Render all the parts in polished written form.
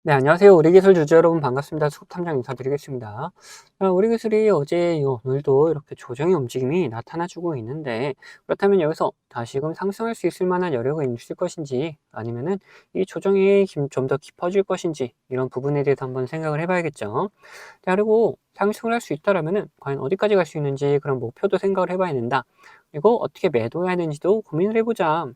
네, 안녕하세요. 우리기술 주주 여러분 반갑습니다. 수급탐정 인사드리겠습니다. 우리기술이 어제, 오늘도 이렇게 조정의 움직임이 나타나주고 있는데, 그렇다면 여기서 다시금 상승할 수 있을 만한 여력이 있을 것인지, 아니면은 이 조정이 좀 더 깊어질 것인지, 이런 부분에 대해서 한번 생각을 해봐야겠죠. 자, 그리고 상승을 할 수 있다라면은 과연 어디까지 갈 수 있는지 그런 목표도 생각을 해봐야 된다. 그리고 어떻게 매도해야 되는지도 고민을 해보자.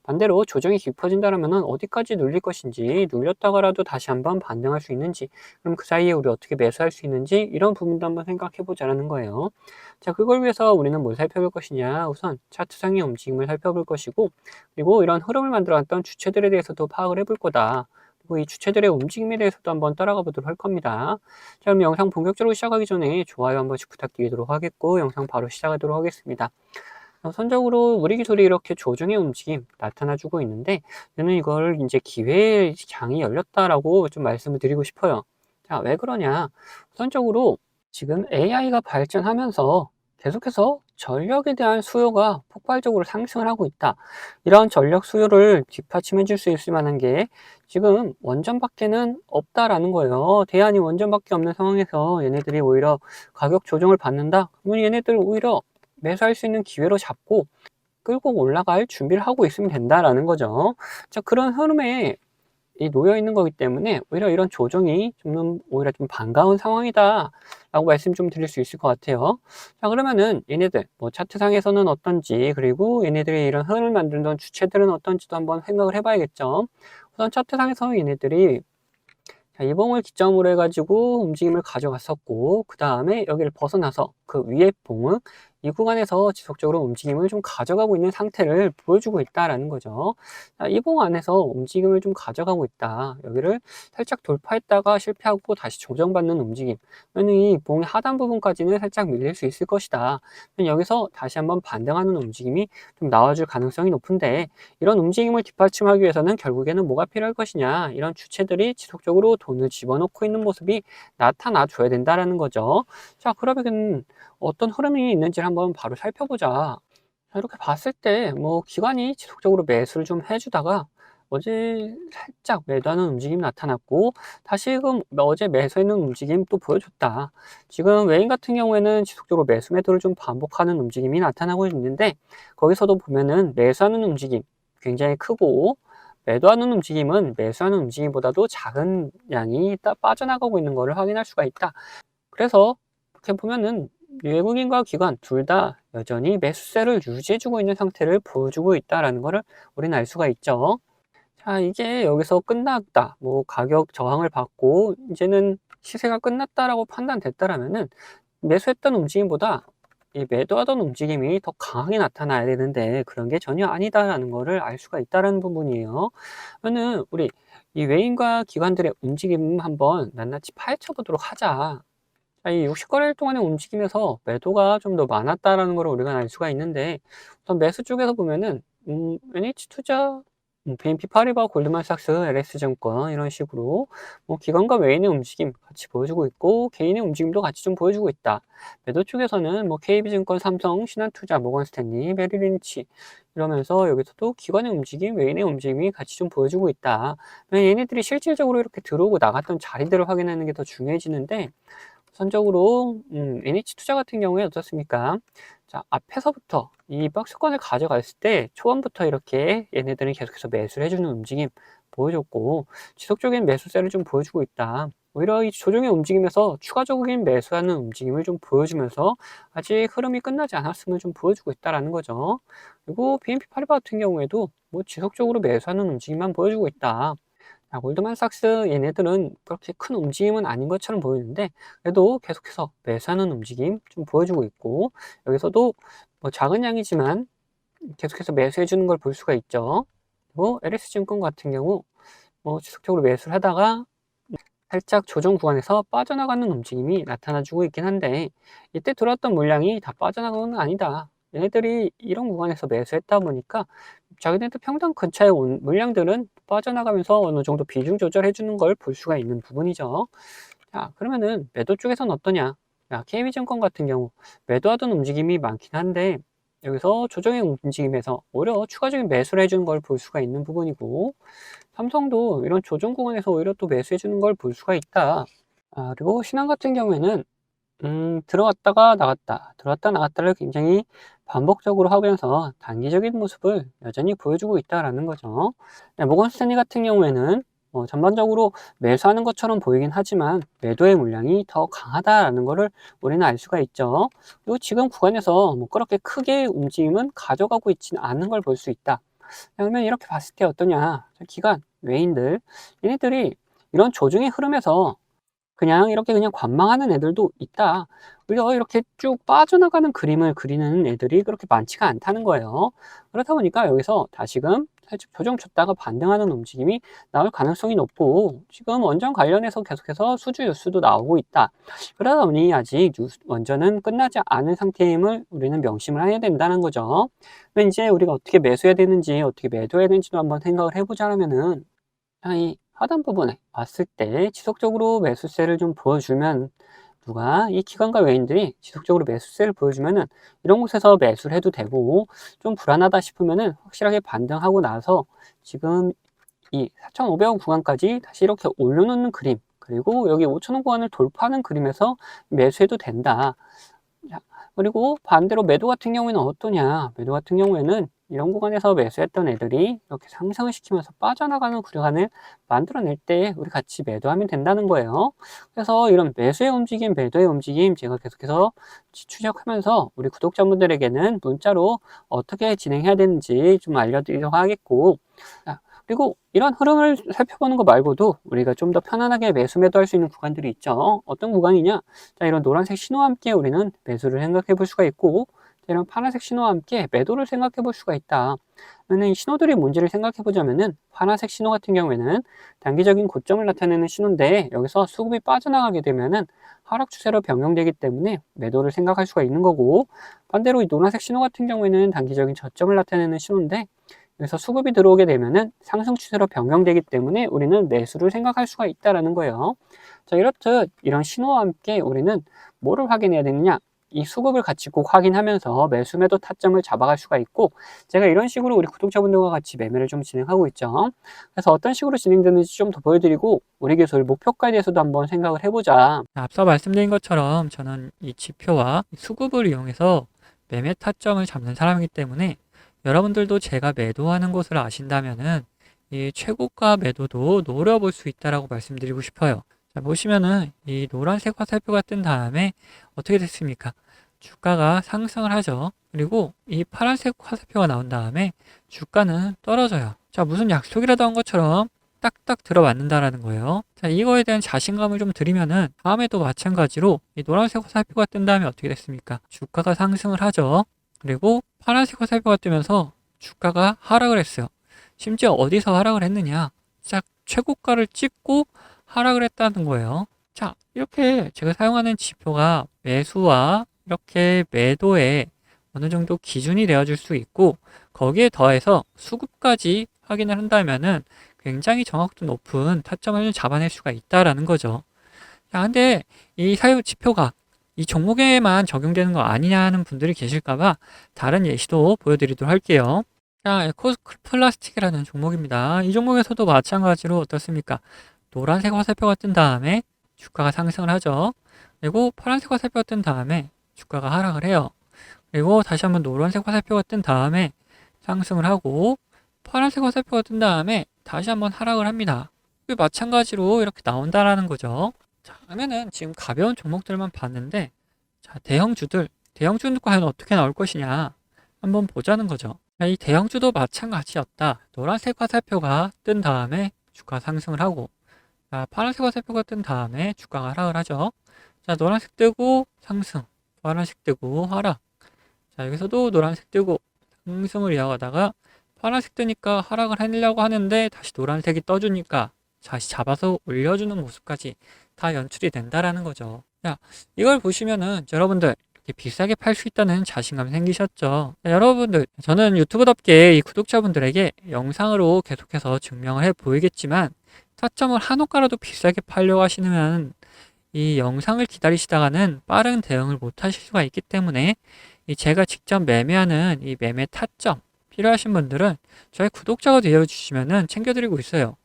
반대로 조정이 깊어진다면 어디까지 눌릴 것인지, 눌렸다가라도 다시 한번 반등할 수 있는지, 그럼 그 사이에 우리 어떻게 매수할 수 있는지, 이런 부분도 한번 생각해 보자라는 거예요. 자, 그걸 위해서 우리는 뭘 살펴볼 것이냐? 우선 차트상의 움직임을 살펴볼 것이고, 그리고 이런 흐름을 만들어왔던 주체들에 대해서도 파악을 해볼 거다. 그리고 이 주체들의 움직임에 대해서도 한번 따라가 보도록 할 겁니다. 자, 그럼 영상 본격적으로 시작하기 전에 좋아요 한 번씩 부탁드리도록 하겠고, 영상 바로 시작하도록 하겠습니다. 선적으로 우리 기술이 이렇게 조정의 움직임 나타나주고 있는데, 저는 이걸 이제 기회의 장이 열렸다라고 좀 말씀을 드리고 싶어요. 자, 왜 그러냐? 우선적으로 지금 AI가 발전하면서 계속해서 전력에 대한 수요가 폭발적으로 상승을 하고 있다. 이런 전력 수요를 뒷받침해 줄 수 있을 만한 게 지금 원전밖에는 없다라는 거예요. 대안이 원전밖에 없는 상황에서 얘네들이 오히려 가격 조정을 받는다? 그러면 얘네들 오히려 매수할 수 있는 기회로 잡고 끌고 올라갈 준비를 하고 있으면 된다라는 거죠. 자, 그런 흐름에 놓여 있는 거기 때문에 오히려 이런 조정이 좀 오히려 좀 반가운 상황이다라고 말씀 좀 드릴 수 있을 것 같아요. 자, 그러면은 얘네들 뭐 차트상에서는 어떤지, 그리고 얘네들이 이런 흐름을 만들던 주체들은 어떤지도 한번 생각을 해봐야겠죠. 우선 차트상에서 얘네들이 자, 이 봉을 기점으로 해가지고 움직임을 가져갔었고, 그 다음에 여기를 벗어나서 그 위에 봉은 이 구간에서 지속적으로 움직임을 좀 가져가고 있는 상태를 보여주고 있다라는 거죠. 자, 이 봉 안에서 움직임을 좀 가져가고 있다. 여기를 살짝 돌파했다가 실패하고 다시 조정받는 움직임. 그러면 이 봉의 하단 부분까지는 살짝 밀릴 수 있을 것이다. 여기서 다시 한번 반등하는 움직임이 좀 나와줄 가능성이 높은데, 이런 움직임을 뒷받침하기 위해서는 결국에는 뭐가 필요할 것이냐, 이런 주체들이 지속적으로 돈을 집어넣고 있는 모습이 나타나 줘야 된다라는 거죠. 자, 그러면 어떤 흐름이 있는지를 한번 바로 살펴보자. 자, 이렇게 봤을 때 뭐 기관이 지속적으로 매수를 좀 해주다가 어제 살짝 매도하는 움직임이 나타났고, 다시금 어제 매수했는 움직임 또 보여줬다. 지금 외인 같은 경우에는 지속적으로 매수 매도를 좀 반복하는 움직임이 나타나고 있는데, 거기서도 보면은 매수하는 움직임 굉장히 크고, 매도하는 움직임은 매수하는 움직임보다도 작은 양이 빠져나가고 있는 것을 확인할 수가 있다. 그래서 이렇게 보면은 외국인과 기관 둘 다 여전히 매수세를 유지해주고 있는 상태를 보여주고 있다라는 것을 우리는 알 수가 있죠. 자, 이게 여기서 끝났다. 뭐 가격 저항을 받고 이제는 시세가 끝났다라고 판단됐다라면은 매수했던 움직임보다 이 매도하던 움직임이 더 강하게 나타나야 되는데, 그런 게 전혀 아니다라는 것을 알 수가 있다는 부분이에요. 그러면은 우리 이 외인과 기관들의 움직임 한번 낱낱이 파헤쳐 보도록 하자. 자, 이 60거래일 동안의 움직임에서 매도가 좀 더 많았다라는 걸 우리가 알 수가 있는데, 우선 매수 쪽에서 보면은 NH투자, BNP 파리바, 골드만삭스, LS증권 이런 식으로 뭐 기관과 외인의 움직임 같이 보여주고 있고, 개인의 움직임도 같이 좀 보여주고 있다. 매도 쪽에서는 뭐 KB증권, 삼성, 신한투자, 모건스탠리, 메릴린치 이러면서 여기서도 기관의 움직임, 외인의 움직임이 같이 좀 보여주고 있다. 얘네들이 실질적으로 이렇게 들어오고 나갔던 자리들을 확인하는 게 더 중요해지는데, 우선적으로 NH투자 같은 경우에 어떻습니까? 자, 앞에서부터 이 박스권을 가져갔을 때 초반부터 이렇게 얘네들은 계속해서 매수를 해주는 움직임 보여줬고, 지속적인 매수세를 좀 보여주고 있다. 오히려 이 조정의 움직임에서 추가적인 매수하는 움직임을 좀 보여주면서 아직 흐름이 끝나지 않았음을 좀 보여주고 있다라는 거죠. 그리고 BNP 파리바 같은 경우에도 뭐 지속적으로 매수하는 움직임만 보여주고 있다. 자, 골드만삭스 얘네들은 그렇게 큰 움직임은 아닌 것처럼 보이는데, 그래도 계속해서 매수하는 움직임 좀 보여주고 있고, 여기서도 뭐 작은 양이지만 계속해서 매수해 주는 걸 볼 수가 있죠. 그리고 LS증권 같은 경우 뭐 지속적으로 매수를 하다가 살짝 조정 구간에서 빠져나가는 움직임이 나타나주고 있긴 한데, 이때 들어왔던 물량이 다 빠져나가는 건 아니다. 얘네들이 이런 구간에서 매수했다 보니까 자기네들 평당 근처에 온 물량들은 빠져나가면서 어느 정도 비중 조절해 주는 걸 볼 수가 있는 부분이죠. 자, 그러면은 매도 쪽에서는 어떠냐? 자, KB증권 같은 경우 매도하던 움직임이 많긴 한데, 여기서 조정의 움직임에서 오히려 추가적인 매수를 해주는 걸 볼 수가 있는 부분이고, 삼성도 이런 조정 구간에서 오히려 또 매수해 주는 걸 볼 수가 있다. 그리고 신한 같은 경우에는 들어갔다가 나갔다, 들어갔다 나갔다를 굉장히 반복적으로 하면서 단기적인 모습을 여전히 보여주고 있다라는 거죠. 네, 모건 스탠리 같은 경우에는 전반적으로 매수하는 것처럼 보이긴 하지만 매도의 물량이 더 강하다라는 것을 우리는 알 수가 있죠. 그리고 지금 구간에서 뭐 그렇게 크게 움직임은 가져가고 있지는 않은 걸 볼 수 있다. 그러면 이렇게 봤을 때 어떠냐? 기관, 외인들, 얘네들이 이런 조정의 흐름에서 그냥 이렇게 그냥 관망하는 애들도 있다. 그래서 이렇게 쭉 빠져나가는 그림을 그리는 애들이 그렇게 많지가 않다는 거예요. 그렇다 보니까 여기서 다시금 살짝 조정 줬다가 반등하는 움직임이 나올 가능성이 높고, 지금 원전 관련해서 계속해서 수주 뉴스도 나오고 있다. 그러다 보니 아직 원전은 끝나지 않은 상태임을 우리는 명심을 해야 된다는 거죠. 그럼 이제 우리가 어떻게 매수해야 되는지, 어떻게 매도해야 되는지도 한번 생각을 해보자면은, 이 하단 부분에 왔을 때 지속적으로 매수세를 좀 보여주면, 누가 이 기관과 외인들이 지속적으로 매수세를 보여주면은 이런 곳에서 매수를 해도 되고, 좀 불안하다 싶으면은 확실하게 반등하고 나서 지금 이 4,500원 구간까지 다시 이렇게 올려놓는 그림, 그리고 여기 5,000원 구간을 돌파하는 그림에서 매수해도 된다. 자, 그리고 반대로 매도 같은 경우에는 어떠냐? 매도 같은 경우에는 이런 구간에서 매수했던 애들이 이렇게 상승을 시키면서 빠져나가는 구간을 만들어낼 때 우리 같이 매도하면 된다는 거예요. 그래서 이런 매수의 움직임, 매도의 움직임 제가 계속해서 추적하면서 우리 구독자분들에게는 문자로 어떻게 진행해야 되는지 좀 알려드리려고 하겠고, 자, 그리고 이런 흐름을 살펴보는 거 말고도 우리가 좀 더 편안하게 매수 매도할 수 있는 구간들이 있죠. 어떤 구간이냐? 자, 이런 노란색 신호와 함께 우리는 매수를 생각해 볼 수가 있고, 이런 파란색 신호와 함께 매도를 생각해 볼 수가 있다. 그러면 이 신호들이 뭔지를 생각해 보자면은, 파란색 신호 같은 경우에는 단기적인 고점을 나타내는 신호인데, 여기서 수급이 빠져나가게 되면은 하락 추세로 변경되기 때문에 매도를 생각할 수가 있는 거고, 반대로 이 노란색 신호 같은 경우에는 단기적인 저점을 나타내는 신호인데, 그래서 수급이 들어오게 되면은 상승 추세로 변경되기 때문에 우리는 매수를 생각할 수가 있다라는 거예요. 자, 이렇듯 이런 신호와 함께 우리는 뭐를 확인해야 되느냐? 이 수급을 같이 꼭 확인하면서 매수 매도 타점을 잡아갈 수가 있고, 제가 이런 식으로 우리 구독자분들과 같이 매매를 좀 진행하고 있죠. 그래서 어떤 식으로 진행되는지 좀 더 보여드리고, 우리 기술 목표가에 대해서도 한번 생각을 해보자. 앞서 말씀드린 것처럼 저는 이 지표와 수급을 이용해서 매매 타점을 잡는 사람이기 때문에, 여러분들도 제가 매도하는 곳을 아신다면은 이 최고가 매도도 노려볼 수 있다라고 말씀드리고 싶어요. 자, 보시면은 이 노란색 화살표가 뜬 다음에 어떻게 됐습니까? 주가가 상승을 하죠. 그리고 이 파란색 화살표가 나온 다음에 주가는 떨어져요. 자, 무슨 약속이라도 한 것처럼 딱딱 들어맞는다라는 거예요. 자, 이거에 대한 자신감을 좀 드리면은 다음에도 마찬가지로 이 노란색 화살표가 뜬 다음에 어떻게 됐습니까? 주가가 상승을 하죠. 그리고 파란색 화살표가 뜨면서 주가가 하락을 했어요. 심지어 어디서 하락을 했느냐? 딱 최고가를 찍고 하락을 했다는 거예요. 자, 이렇게 제가 사용하는 지표가 매수와 이렇게 매도에 어느 정도 기준이 되어줄 수 있고, 거기에 더해서 수급까지 확인을 한다면은 굉장히 정확도 높은 타점을 잡아낼 수가 있다라는 거죠. 자, 근데 이 사유 지표가 이 종목에만 적용되는 거 아니냐는 분들이 계실까봐 다른 예시도 보여드리도록 할게요. 자, 에코플라스틱이라는 종목입니다. 이 종목에서도 마찬가지로 어떻습니까? 노란색 화살표가 뜬 다음에 주가가 상승을 하죠. 그리고 파란색 화살표가 뜬 다음에 주가가 하락을 해요. 그리고 다시 한번 노란색 화살표가 뜬 다음에 상승을 하고, 파란색 화살표가 뜬 다음에 다시 한번 하락을 합니다. 마찬가지로 이렇게 나온다라는 거죠. 자, 그러면은 지금 가벼운 종목들만 봤는데, 자, 대형주는 과연 어떻게 나올 것이냐 한번 보자는 거죠. 자, 이 대형주도 마찬가지였다. 노란색 화살표가 뜬 다음에 주가 상승을 하고, 자, 파란색 화살표가 뜬 다음에 주가가 하락을 하죠. 자, 노란색 뜨고 상승, 파란색 뜨고 하락. 자, 여기서도 노란색 뜨고 상승을 이어가다가 파란색 뜨니까 하락을 하려고 하는데 다시 노란색이 떠주니까 다시 잡아서 올려주는 모습까지 다 연출이 된다라는 거죠. 자, 이걸 보시면은 여러분들 이렇게 비싸게 팔 수 있다는 자신감 생기셨죠? 자, 여러분들, 저는 유튜브답게 이 구독자분들에게 영상으로 계속해서 증명을 해 보이겠지만, 타점을 한호가라도 비싸게 팔려고 하시면 이 영상을 기다리시다가는 빠른 대응을 못 하실 수가 있기 때문에 이 제가 직접 매매하는 이 매매 타점 필요하신 분들은 저희 구독자가 되어주시면은 챙겨드리고 있어요.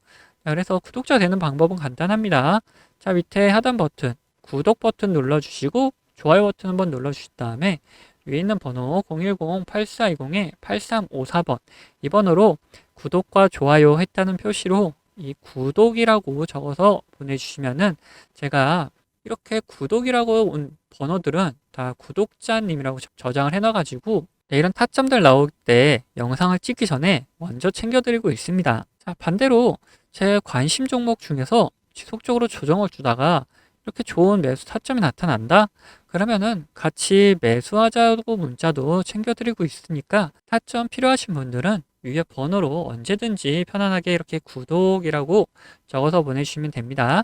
자, 그래서 구독자 되는 방법은 간단합니다. 자, 밑에 하단 버튼, 구독 버튼 눌러주시고 좋아요 버튼 한번 눌러주신 다음에 위에 있는 번호 010-8420-8354번 이 번호로 구독과 좋아요 했다는 표시로 이 구독이라고 적어서 보내주시면은 제가 이렇게 구독이라고 온 번호들은 다 구독자님이라고 저장을 해놔가지고 이런 타점들 나올 때 영상을 찍기 전에 먼저 챙겨드리고 있습니다. 자, 반대로 제 관심 종목 중에서 지속적으로 조정을 주다가 이렇게 좋은 매수 타점이 나타난다? 그러면은 같이 매수하자고 문자도 챙겨드리고 있으니까 타점 필요하신 분들은 위에 번호로 언제든지 편안하게 이렇게 구독이라고 적어서 보내주시면 됩니다.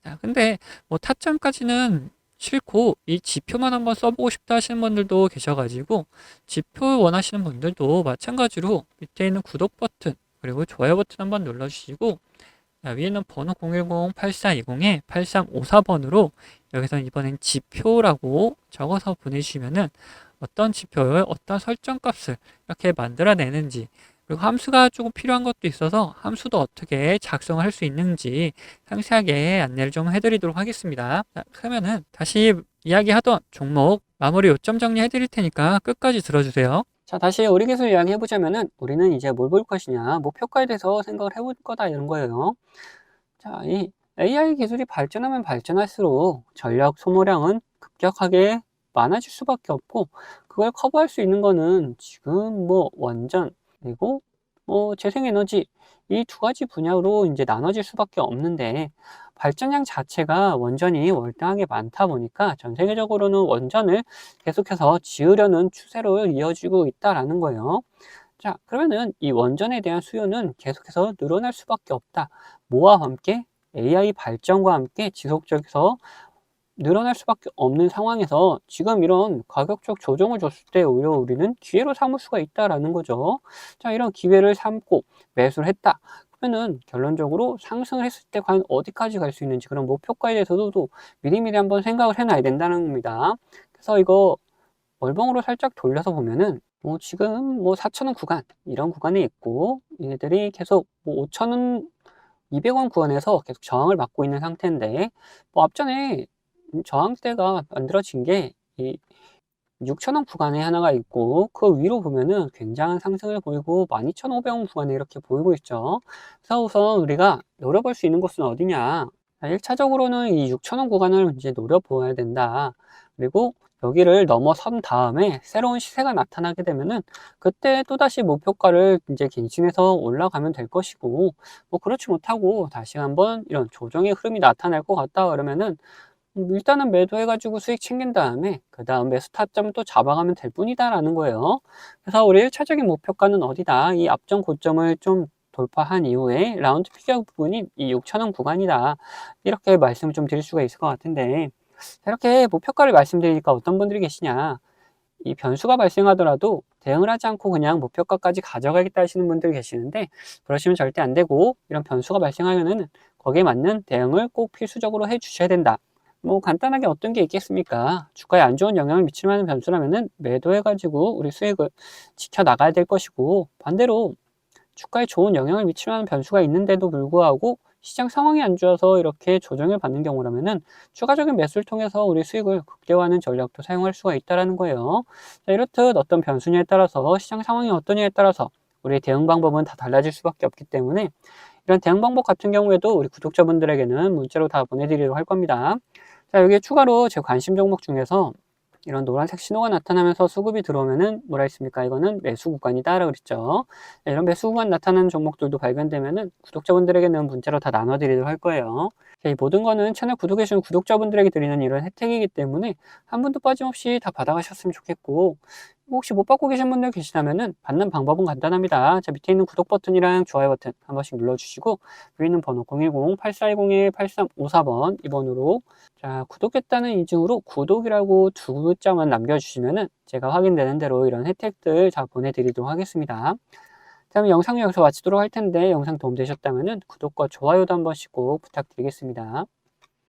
자, 근데 뭐 타점까지는 싫고 이 지표만 한번 써보고 싶다 하시는 분들도 계셔가지고 지표 원하시는 분들도 마찬가지로 밑에 있는 구독 버튼 그리고 좋아요 버튼 한번 눌러주시고 위에 있는 번호 010-8420-8354번으로 여기서 이번엔 지표라고 적어서 보내주시면은 어떤 지표를 어떤 설정 값을 이렇게 만들어내는지 그리고 함수가 조금 필요한 것도 있어서 함수도 어떻게 작성을 할 수 있는지 상세하게 안내를 좀 해드리도록 하겠습니다. 자, 그러면은 다시 이야기하던 종목 마무리 요점 정리해 드릴 테니까 끝까지 들어주세요. 자, 다시 우리 기술 이야기 해보자면은 우리는 이제 뭘 볼 것이냐, 목표가에 대해서 생각을 해볼 거다 이런 거예요. 자, 이 AI 기술이 발전하면 발전할수록 전력 소모량은 급격하게 많아질 수밖에 없고, 그걸 커버할 수 있는 거는 지금 뭐 원전, 그리고 뭐 재생에너지, 이 두 가지 분야로 이제 나눠질 수밖에 없는데, 발전량 자체가 원전이 월등하게 많다 보니까 전 세계적으로는 원전을 계속해서 지으려는 추세로 이어지고 있다라는 거예요. 자, 그러면은 이 원전에 대한 수요는 계속해서 늘어날 수밖에 없다. 뭐와 함께? AI 발전과 함께 지속적에서 늘어날 수밖에 없는 상황에서 지금 이런 가격적 조정을 줬을 때 오히려 우리는 기회로 삼을 수가 있다라는 거죠. 자, 이런 기회를 삼고 매수를 했다. 그러면은 결론적으로 상승을 했을 때 과연 어디까지 갈 수 있는지 그런 목표가에 대해서도 또 미리미리 한번 생각을 해놔야 된다는 겁니다. 그래서 이거 월봉으로 살짝 돌려서 보면은 뭐 지금 뭐 4,000원 구간 이런 구간에 있고 얘네들이 계속 뭐 5,000원 200원 구간에서 계속 저항을 받고 있는 상태인데 뭐 앞전에 저항대가 만들어진 게 이 6,000원 구간에 하나가 있고 그 위로 보면은 굉장한 상승을 보이고 12,500원 구간에 이렇게 보이고 있죠. 그래서 우선 우리가 노려볼 수 있는 곳은 어디냐? 1차적으로는 이 6,000원 구간을 이제 노려보아야 된다. 그리고 여기를 넘어선 다음에 새로운 시세가 나타나게 되면은 그때 또다시 목표가를 이제 갱신해서 올라가면 될 것이고 뭐 그렇지 못하고 다시 한번 이런 조정의 흐름이 나타날 것 같다 그러면은 일단은 매도해가지고 수익 챙긴 다음에 그 다음 매수 타점을 또 잡아가면 될 뿐이다라는 거예요. 그래서 우리 1차적인 목표가는 어디다? 이 앞전 고점을 좀 돌파한 이후에 라운드 피겨 부분이 이 6,000원 구간이다. 이렇게 말씀을 좀 드릴 수가 있을 것 같은데 이렇게 목표가를 말씀드리니까 어떤 분들이 계시냐? 이 변수가 발생하더라도 대응을 하지 않고 그냥 목표가까지 가져가겠다 하시는 분들이 계시는데 그러시면 절대 안 되고 이런 변수가 발생하면은 거기에 맞는 대응을 꼭 필수적으로 해 주셔야 된다. 뭐 간단하게 어떤 게 있겠습니까? 주가에 안 좋은 영향을 미칠 만한 변수라면은 매도해가지고 우리 수익을 지켜 나가야 될 것이고 반대로 주가에 좋은 영향을 미칠 만한 변수가 있는데도 불구하고 시장 상황이 안 좋아서 이렇게 조정을 받는 경우라면은 추가적인 매수를 통해서 우리 수익을 극대화하는 전략도 사용할 수가 있다라는 거예요. 자, 이렇듯 어떤 변수냐에 따라서 시장 상황이 어떠냐에 따라서 우리의 대응 방법은 다 달라질 수밖에 없기 때문에 이런 대응 방법 같은 경우에도 우리 구독자분들에게는 문자로 다 보내드리도록 할 겁니다. 자, 여기에 추가로 제 관심 종목 중에서 이런 노란색 신호가 나타나면서 수급이 들어오면은 뭐라 했습니까? 이거는 매수 구간이다라고 그랬죠. 네, 이런 매수 구간 나타나는 종목들도 발견되면은 구독자분들에게는 문자로 다 나눠드리도록 할 거예요. 이 모든 거는 채널 구독해 주신 구독자분들에게 드리는 이런 혜택이기 때문에 한 분도 빠짐없이 다 받아가셨으면 좋겠고 혹시 못 받고 계신 분들 계시다면은 받는 방법은 간단합니다. 자, 밑에 있는 구독 버튼이랑 좋아요 버튼 한 번씩 눌러주시고 위에 있는 번호 010-8410-8354번 이번으로 자, 구독했다는 인증으로 구독이라고 두 글자만 남겨주시면은 제가 확인되는 대로 이런 혜택들 다 보내드리도록 하겠습니다. 다음 영상 여기서 마치도록 할 텐데 영상 도움되셨다면은 구독과 좋아요도 한 번씩 꼭 부탁드리겠습니다.